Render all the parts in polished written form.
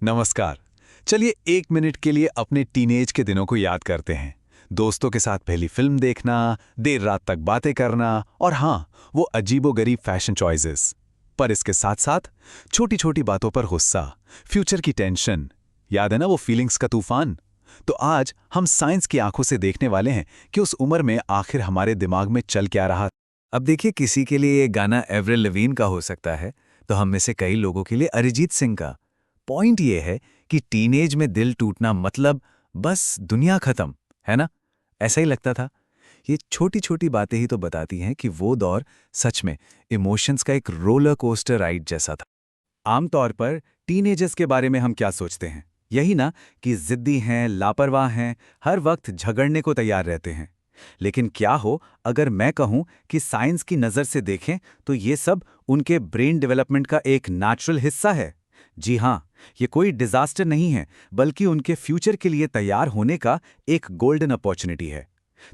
नमस्कार। चलिए 1 मिनट के लिए अपने टीनेज के दिनों को याद करते हैं। दोस्तों के साथ पहली फिल्म देखना, देर रात तक बातें करना और हाँ, वो अजीबोगरीब फैशन चॉइसेस। पर इसके साथ साथ छोटी छोटी बातों पर गुस्सा, फ्यूचर की टेंशन, याद है ना वो फीलिंग्स का तूफान। तो आज हम साइंस की आंखों से देखने वाले हैं कि उस उम्र में आखिर हमारे दिमाग में चल क्या रहा। अब देखिए, किसी के लिए ये गाना एवरिल लवीन का हो सकता है, तो हम में से कई लोगों के लिए अरिजीत सिंह का। पॉइंट ये है कि टीनेज में दिल टूटना मतलब बस दुनिया खत्म, है ना? ऐसा ही लगता था। ये छोटी छोटी बातें ही तो बताती हैं कि वो दौर सच में इमोशंस का एक रोलर कोस्टर राइड जैसा था। आमतौर पर टीनेजर्स के बारे में हम क्या सोचते हैं? यही ना, कि जिद्दी हैं, लापरवाह हैं, हर वक्त झगड़ने को तैयार रहते हैं। लेकिन क्या हो अगर मैं कहूं कि साइंस की नज़र से देखें तो ये सब उनके ब्रेन डेवलपमेंट का एक नेचुरल हिस्सा है। जी हाँ, ये कोई डिजास्टर नहीं है, बल्कि उनके फ्यूचर के लिए तैयार होने का एक गोल्डन अपॉर्चुनिटी है।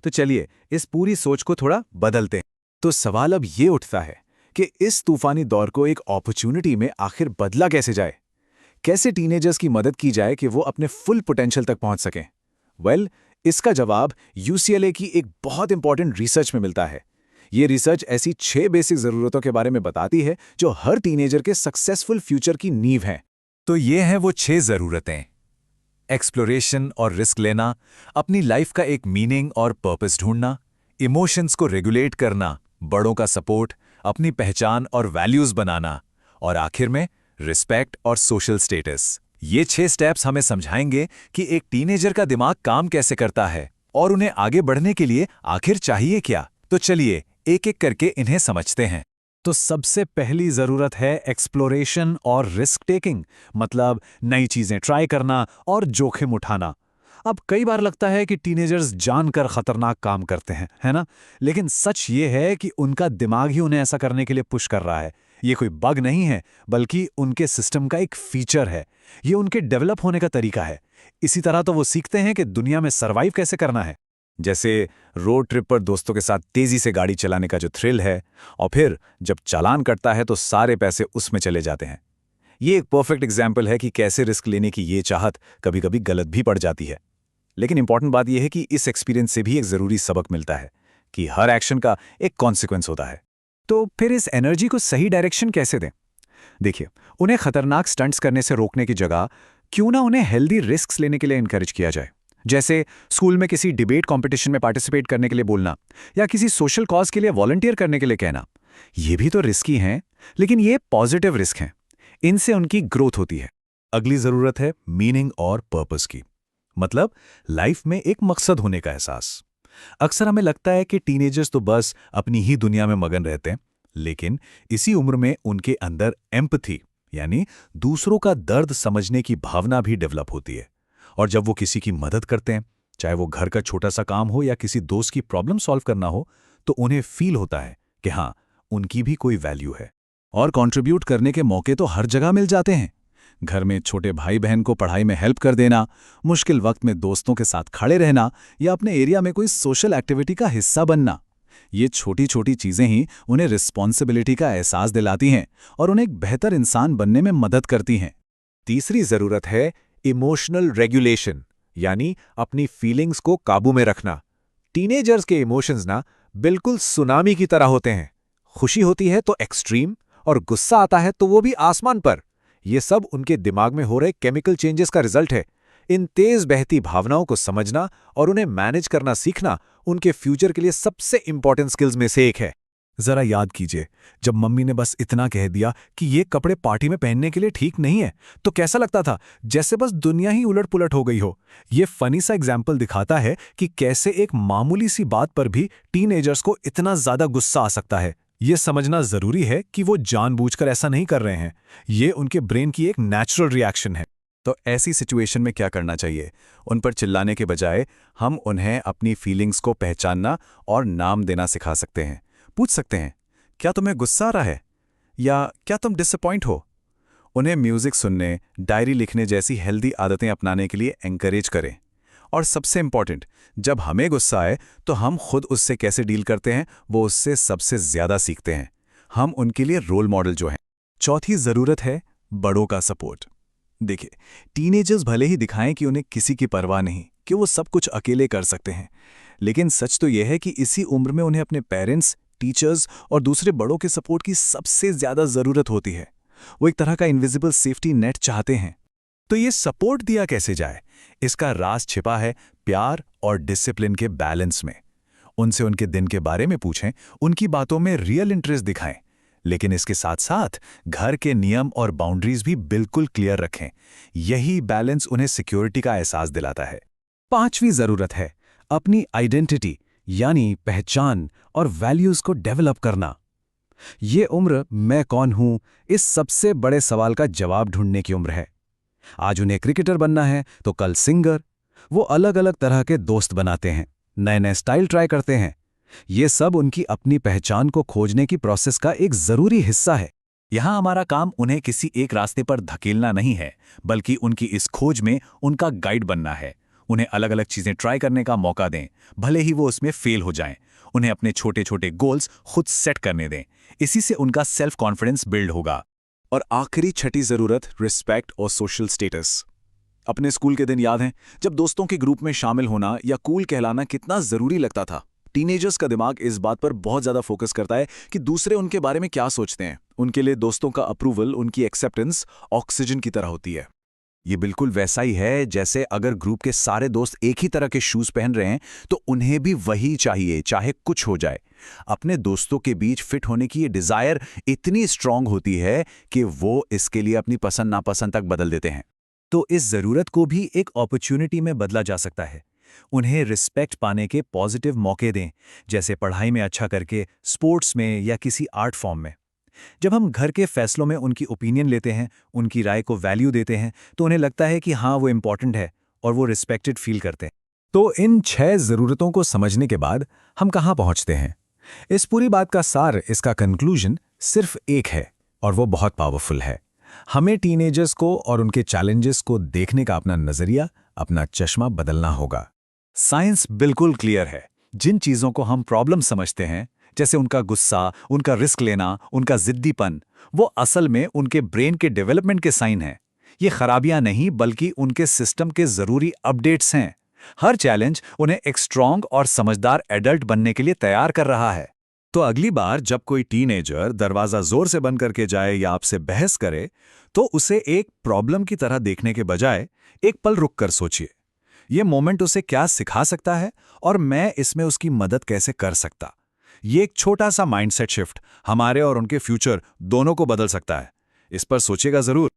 तो चलिए इस पूरी सोच को थोड़ा बदलते हैं। तो सवाल अब ये उठता है कि इस तूफानी दौर को एक अपॉर्चुनिटी में आखिर बदला कैसे जाए। कैसे टीनेजर्स की मदद की जाए कि वो अपने फुल पोटेंशियल तक पहुंच सकें। इसका जवाब यूसीएलए की एक बहुत इंपॉर्टेंट रिसर्च में मिलता है। ये रिसर्च ऐसी 6 बेसिक जरूरतों के बारे में बताती है जो हर टीनेजर के सक्सेसफुल फ्यूचर की नींव हैं। तो ये हैं वो 6 ज़रूरतें। एक्सप्लोरेशन और रिस्क लेना, अपनी लाइफ का एक मीनिंग और पर्पस ढूंढना, इमोशंस को रेगुलेट करना, बड़ों का सपोर्ट, अपनी पहचान और वैल्यूज बनाना, और आखिर में रिस्पेक्ट और सोशल स्टेटस। ये 6 स्टेप्स हमें समझाएंगे कि एक टीनेजर का दिमाग काम कैसे करता है और उन्हें आगे बढ़ने के लिए आखिर चाहिए क्या। तो चलिए एक एक करके इन्हें समझते हैं। तो सबसे पहली जरूरत है एक्सप्लोरेशन और रिस्क टेकिंग, मतलब नई चीजें ट्राई करना और जोखिम उठाना। अब कई बार लगता है कि टीनेजर्स जानकर खतरनाक काम करते हैं, है ना? लेकिन सच ये है कि उनका दिमाग ही उन्हें ऐसा करने के लिए पुश कर रहा है। ये कोई बग नहीं है, बल्कि उनके सिस्टम का एक फीचर है। ये उनके डेवलप होने का तरीका है। इसी तरह तो वो सीखते हैं कि दुनिया में सर्वाइव कैसे करना है। जैसे रोड ट्रिप पर दोस्तों के साथ तेजी से गाड़ी चलाने का जो थ्रिल है, और फिर जब चालान कटता है तो सारे पैसे उसमें चले जाते हैं। ये एक परफेक्ट एग्जाम्पल है कि कैसे रिस्क लेने की ये चाहत कभी कभी गलत भी पड़ जाती है। लेकिन इंपॉर्टेंट बात यह है कि इस एक्सपीरियंस से भी एक जरूरी सबक मिलता है कि हर एक्शन का एक कॉन्सिक्वेंस होता है। तो फिर इस एनर्जी को सही डायरेक्शन कैसे दें? देखिए, उन्हें खतरनाक स्टंट्स करने से रोकने की जगह क्यों ना उन्हें हेल्दी रिस्क्स लेने के लिए इनकरेज किया जाए। जैसे स्कूल में किसी डिबेट कंपटीशन में पार्टिसिपेट करने के लिए बोलना, या किसी सोशल कॉज के लिए वॉलंटियर करने के लिए कहना। ये भी तो रिस्की हैं, लेकिन ये पॉजिटिव रिस्क हैं। इनसे उनकी ग्रोथ होती है। अगली जरूरत है मीनिंग और पर्पस की, मतलब लाइफ में एक मकसद होने का एहसास। अक्सर हमें लगता है कि टीनेजर्स तो बस अपनी ही दुनिया में मगन रहते हैं, लेकिन इसी उम्र में उनके अंदर एम्पैथी, यानी दूसरों का दर्द समझने की भावना भी डेवलप होती है। और जब वो किसी की मदद करते हैं, चाहे वो घर का छोटा सा काम हो या किसी दोस्त की प्रॉब्लम सॉल्व करना हो, तो उन्हें फील होता है कि हाँ, उनकी भी कोई वैल्यू है। और कंट्रीब्यूट करने के मौके तो हर जगह मिल जाते हैं। घर में छोटे भाई बहन को पढ़ाई में हेल्प कर देना, मुश्किल वक्त में दोस्तों के साथ खड़े रहना, या अपने एरिया में कोई सोशल एक्टिविटी का हिस्सा बनना। ये छोटी छोटी चीजें ही उन्हें रिस्पॉन्सिबिलिटी का एहसास दिलाती हैं और उन्हें एक बेहतर इंसान बनने में मदद करती हैं। तीसरी जरूरत है इमोशनल रेगुलेशन, यानी अपनी फीलिंग्स को काबू में रखना। टीनेजर्स के इमोशंस ना बिल्कुल सुनामी की तरह होते हैं। खुशी होती है तो एक्सट्रीम, और गुस्सा आता है तो वो भी आसमान पर। ये सब उनके दिमाग में हो रहे केमिकल चेंजेस का रिजल्ट है। इन तेज बहती भावनाओं को समझना और उन्हें मैनेज करना सीखना उनके फ्यूचर के लिए सबसे इंपॉर्टेंट स्किल्स में से एक है। जरा याद कीजिए, जब मम्मी ने बस इतना कह दिया कि ये कपड़े पार्टी में पहनने के लिए ठीक नहीं है, तो कैसा लगता था? जैसे बस दुनिया ही उलट पुलट हो गई हो। ये फनी सा एग्जाम्पल दिखाता है कि कैसे एक मामूली सी बात पर भी टीनेजर्स को इतना ज्यादा गुस्सा आ सकता है। ये समझना जरूरी है कि वो जानबूझकर ऐसा नहीं कर रहे हैं। ये उनके ब्रेन की एक नेचुरल रिएक्शन है। तो ऐसी सिचुएशन में क्या करना चाहिए? उन पर चिल्लाने के बजाय हम उन्हें अपनी फीलिंग्स को पहचानना और नाम देना सिखा सकते हैं। पूछ सकते हैं, क्या तुम्हें गुस्सा आ रहा है, या क्या तुम डिसअपॉइंट हो? उन्हें म्यूजिक सुनने, डायरी लिखने जैसी हेल्दी आदतें अपनाने के लिए एंकरेज करें। और सबसे इंपॉर्टेंट, जब हमें गुस्सा आए तो हम खुद उससे कैसे डील करते हैं, वो उससे सबसे ज्यादा सीखते हैं। हम उनके लिए रोल मॉडल जो हैं। चौथी जरूरत है बड़ों का सपोर्ट। देखिए, टीनेजर्स भले ही दिखाएं कि उन्हें किसी की परवाह नहीं, कि वो सब कुछ अकेले कर सकते हैं, लेकिन सच तो यह है कि इसी उम्र में उन्हें अपने पेरेंट्स, टीचर्स और दूसरे बड़ों के सपोर्ट की सबसे ज्यादा जरूरत होती है। वो एक तरह का इनविजिबल सेफ्टी नेट चाहते हैं। तो ये सपोर्ट दिया कैसे जाए? इसका राज छिपा है प्यार और डिसिप्लिन के बैलेंस में। उनसे उनके दिन के बारे में पूछें, उनकी बातों में रियल इंटरेस्ट दिखाएं, लेकिन इसके साथ साथ घर के नियम और बाउंड्रीज भी बिल्कुल क्लियर रखें। यही बैलेंस उन्हें सिक्योरिटी का एहसास दिलाता है। 5वीं जरूरत है अपनी आइडेंटिटी यानी पहचान और वैल्यूज को डेवलप करना। ये उम्र मैं कौन हूं, इस सबसे बड़े सवाल का जवाब ढूंढने की उम्र है। आज उन्हें क्रिकेटर बनना है तो कल सिंगर। वो अलग अलग तरह के दोस्त बनाते हैं, नए नए स्टाइल ट्राई करते हैं। ये सब उनकी अपनी पहचान को खोजने की प्रोसेस का एक जरूरी हिस्सा है। यहां हमारा काम उन्हें किसी एक रास्ते पर धकेलना नहीं है, बल्कि उनकी इस खोज में उनका गाइड बनना है। उन्हें अलग अलग चीजें ट्राई करने का मौका दें, भले ही वो उसमें फेल हो जाएं। उन्हें अपने छोटे छोटे गोल्स खुद सेट करने दें। इसी से उनका सेल्फ कॉन्फिडेंस बिल्ड होगा। और आखिरी 6ठी जरूरत, रिस्पेक्ट और सोशल स्टेटस। अपने स्कूल के दिन याद हैं जब दोस्तों के ग्रुप में शामिल होना या कूल कहलाना कितना जरूरी लगता था। टीनेजर्स का दिमाग इस बात पर बहुत ज्यादा फोकस करता है कि दूसरे उनके बारे में क्या सोचते हैं। उनके लिए दोस्तों का अप्रूवल, उनकी एक्सेप्टेंस ऑक्सीजन की तरह होती है। ये बिल्कुल वैसा ही है जैसे अगर ग्रुप के सारे दोस्त एक ही तरह के शूज पहन रहे हैं तो उन्हें भी वही चाहिए, चाहे कुछ हो जाए। अपने दोस्तों के बीच फिट होने की ये डिजायर इतनी स्ट्रांग होती है कि वो इसके लिए अपनी पसंद नापसंद तक बदल देते हैं। तो इस जरूरत को भी एक अपॉर्चुनिटी में बदला जा सकता है। उन्हें रिस्पेक्ट पाने के पॉजिटिव मौके दें, जैसे पढ़ाई में अच्छा करके, स्पोर्ट्स में या किसी आर्ट फॉर्म में। जब हम घर के फैसलों में उनकी ओपिनियन लेते हैं, उनकी राय को वैल्यू देते हैं, तो उन्हें लगता है कि हाँ, वो इम्पॉर्टेंट है और वो रिस्पेक्टेड फील करते हैं। तो इन 6 जरूरतों को समझने के बाद हम कहाँ पहुंचते हैं? इस पूरी बात का सार, इसका कंक्लूजन सिर्फ एक है और वो बहुत पावरफुल है। हमें टीनेजर्स को और उनके चैलेंजेस को देखने का अपना नजरिया, अपना चश्मा बदलना होगा। साइंस बिल्कुल क्लियर है। जिन चीजों को हम प्रॉब्लम समझते हैं, जैसे उनका गुस्सा, उनका रिस्क लेना, उनका जिद्दीपन, वो असल में उनके ब्रेन के डेवलपमेंट के साइन हैं। ये खराबियां नहीं, बल्कि उनके सिस्टम के जरूरी अपडेट्स हैं। हर चैलेंज उन्हें एक स्ट्रांग और समझदार एडल्ट बनने के लिए तैयार कर रहा है। तो अगली बार जब कोई टीनेजर दरवाजा जोर से बंद करके जाए या आपसे बहस करे, तो उसे एक प्रॉब्लम की तरह देखने के बजाय एक पल रुक कर सोचिए, ये मोमेंट उसे क्या सिखा सकता है और मैं इसमें उसकी मदद कैसे कर सकता। ये एक छोटा सा माइंडसेट शिफ्ट हमारे और उनके फ्यूचर दोनों को बदल सकता है। इस पर सोचिएगा जरूर।